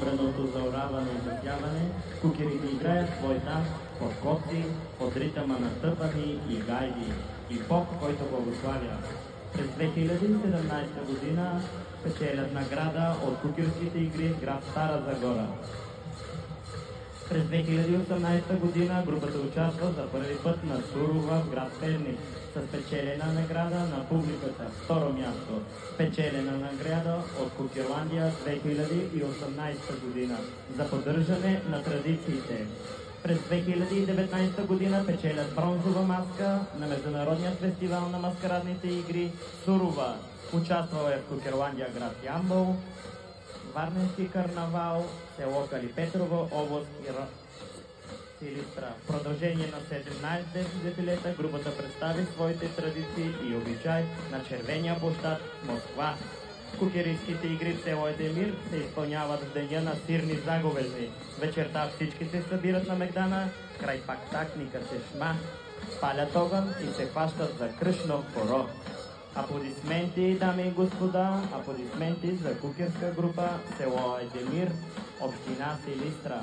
обредното за ораване и засяване, кукерите играят свой танц под котци, под ритъма на тъпани и гайди и поп, който благославя. През 2017 година печелят награда от кукерските игри в град Стара Загора. През 2018 година групата участва за първи път на Сурова в град Перник с печелена награда на публиката. Второ място. Печелена награда от Кукерландия 2018 година за поддържане на традициите. През 2019 година печелят бронзова маска на Международния фестивал на маскарадните игри Сурова. Участвал е в Кукерландия град Ямбол, Варненски карнавал, село Калипетрово, област Силистра. В продължение на 17 десетилета групата представи своите традиции и обичай на Червения площад Москва. Кукерийските игри в село Едемир се изпълняват в деня на сирни заговези. Вечерта всички се събират на Мегдана, край пактакника Чешма, палят огън и се хващат за кръшно поро. Аплодисменти, дами и господа, аплодисменти за кукерска група село Едемир, община Силистра.